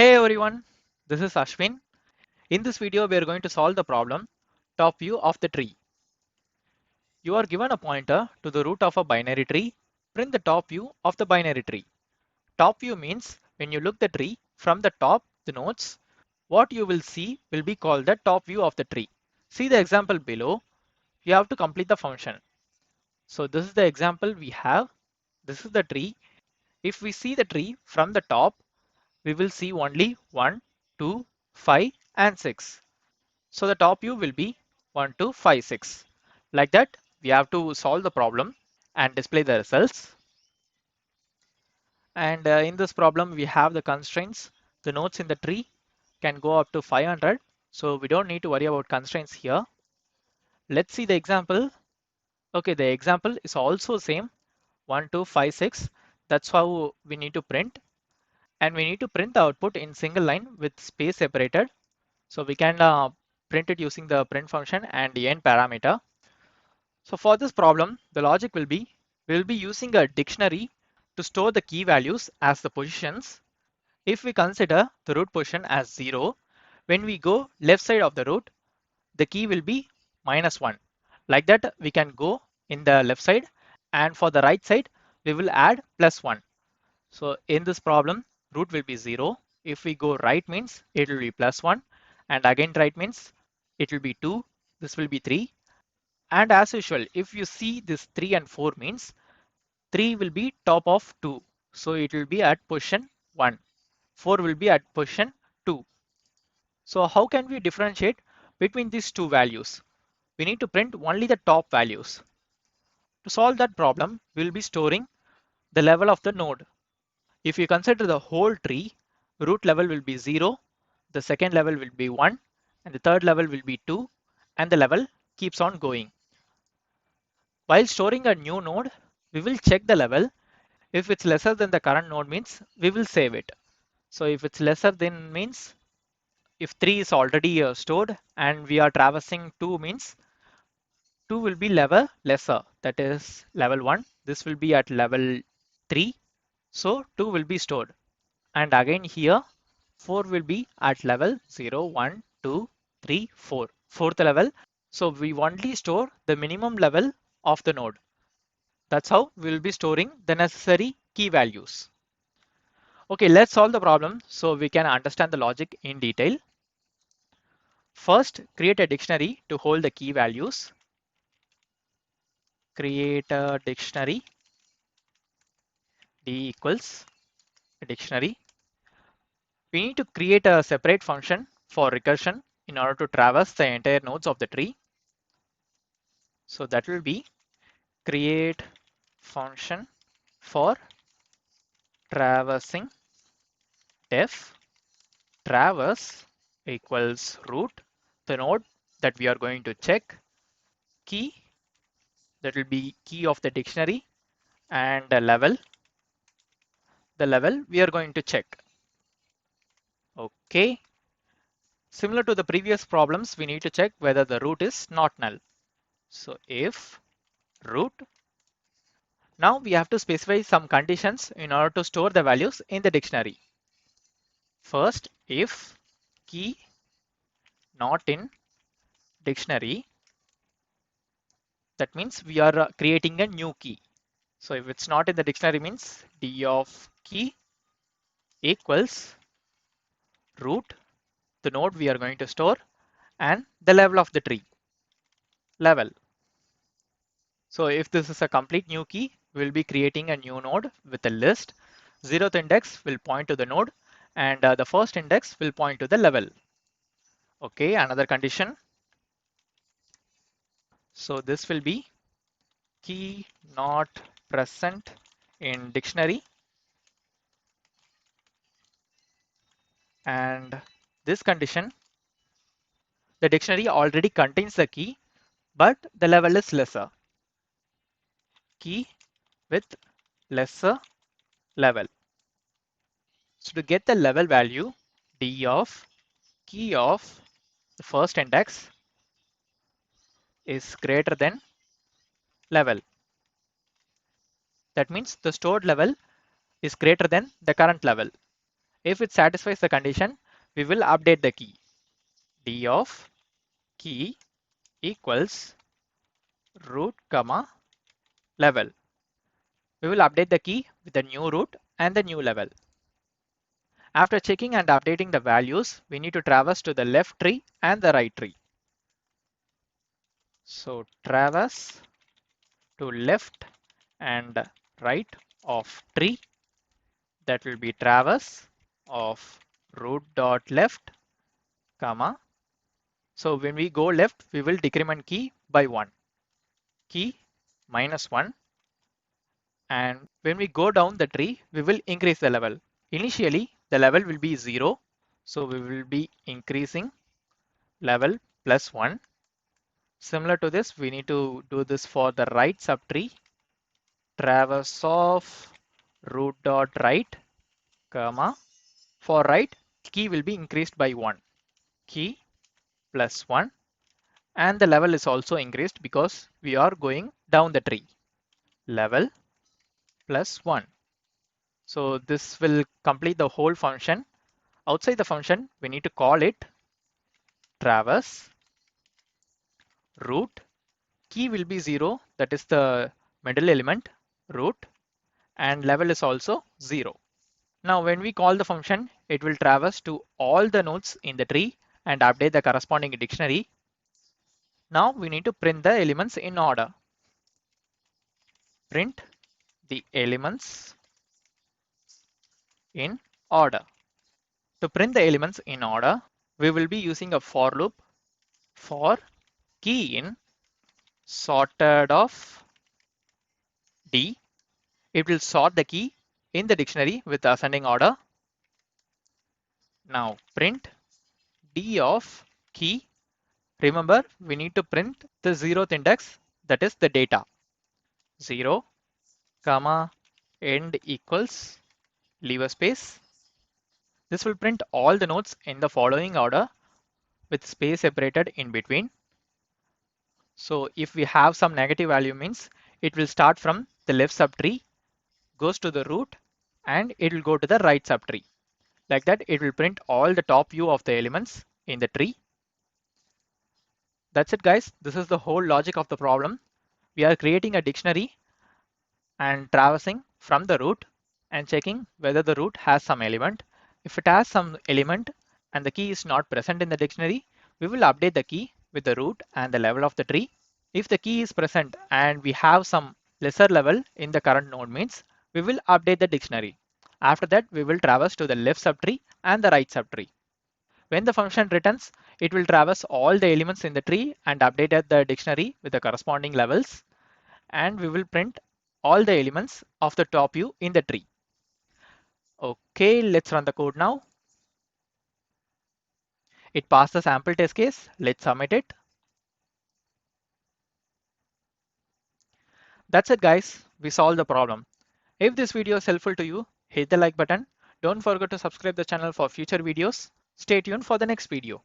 Hey everyone, this is Ashwin. In this video, we are going to solve the problem top view of the tree. You are given a pointer to the root of a binary tree. Print the top view of the binary tree. Top view means when you look the tree from the top, the nodes, what you will see will be called the top view of the tree. See the example below. You have to complete the function. So this is the example we have. This is the tree. If we see the tree from the top, we will see only 1, 2, 5 and 6. So the top view will be 1, 2, 5, 6. Like that, we have to solve the problem and display the results. And in this problem, we have the constraints. The nodes in the tree can go up to 500. So we don't need to worry about constraints here. Let's see the example. Okay, the example is also same 1, 2, 5, 6. That's how we need to print. And we need to print the output in single line with space separated. So we can print it using the print function and the end parameter. So for this problem, the logic will be, we will be using a dictionary to store the key values as the positions. If we consider the root position as 0, when we go left side of the root, the key will be -1. Like that, we can go in the left side, and for the right side, we will add +1. So in this problem, root will be 0. If we go right means it will be +1, and again right means it will be 2. This will be 3. And as usual, if you see this 3 and 4 means 3 will be top of 2. So it will be at position 1. 4 will be at position 2. So how can we differentiate between these two values? We need to print only the top values. To solve that problem, we will be storing the level of the node. If you consider the whole tree, root level will be 0, the second level will be 1, and the third level will be 2, and the level keeps on going. While storing a new node, we will check the level. If it's lesser than the current node means we will save it. So if it's lesser than means if 3 is already stored and we are traversing 2 means 2 will be level lesser, that is level 1. This will be at level 3. So 2 will be stored. And again here 4 will be at level 0, 1, 2, 3, 4. Fourth level. So we only store the minimum level of the node. That's how we will be storing the necessary key values. Okay, let's solve the problem so we can understand the logic in detail. First, create a dictionary to hold the key values. Create a dictionary. D equals a dictionary. We need to create a separate function for recursion in order to traverse the entire nodes of the tree. So that will be create function for traversing def traverse equals root, the node that we are going to check, key, that will be key of the dictionary, and the level we are going to check. Okay. Similar to the previous problems, we need to check whether the root is not null. So if root, now we have to specify some conditions in order to store the values in the dictionary. First, if key not in dictionary, that means we are creating a new key. So if it's not in the dictionary means d of key equals root, the node we are going to store, and the level of the tree, level. So if this is a complete new key, we'll be creating a new node with a list. 0th index will point to the node, and the first index will point to the level. Okay, another condition. So this will be key not present in dictionary, and this condition, the dictionary already contains the key, but the level is lesser. Key with lesser level. So to get the level value, d of key of the first index is greater than level. That means the stored level is greater than the current level. If it satisfies the condition, we will update the key. D of key equals root comma level. We will update the key with the new root and the new level. After checking and updating the values, we need to traverse to the left tree and the right tree. So traverse to left and right of tree, that will be traverse of root dot left comma. So when we go left, we will decrement key by 1, key minus 1, and when we go down the tree, we will increase the level. Initially the level will be 0, so we will be increasing level plus 1. Similar to this, we need to do this for the right subtree. Traverse of root dot right comma. For right, key will be increased by 1, key plus 1, and the level is also increased because we are going down the tree. Level plus 1. So this will complete the whole function. Outside the function, we need to call it traverse root. Key will be 0, that is the middle element, root, and level is also 0. Now when we call the function, it will traverse to all the nodes in the tree and update the corresponding dictionary. Now we need to print the elements in order. Print the elements in order. To print the elements in order, we will be using a for loop. For key in sorted of D, it will sort the key in the dictionary with ascending order. Now print D of key. Remember, we need to print the 0th index, that is the data. 0, comma, end equals, leave a space. This will print all the nodes in the following order with space separated in between. So if we have some negative value, means it will start from the left subtree, goes to the root, and it will go to the right subtree. Like that, it will print all the top view of the elements in the tree. That's it, guys. This is the whole logic of the problem. We are creating a dictionary and traversing from the root and checking whether the root has some element. If it has some element and the key is not present in the dictionary, we will update the key with the root and the level of the tree. If the key is present and we have some lesser level in the current node, means we will update the dictionary. After that, we will traverse to the left subtree and the right subtree. When the function returns, it will traverse all the elements in the tree and update the dictionary with the corresponding levels, and we will print all the elements of the top view in the tree. Okay, let's run the code now. It passed the sample test case. Let's submit it. That's it, guys. We solved the problem. If this video is helpful to you, hit the like button. Don't forget to subscribe the channel for future videos. Stay tuned for the next video.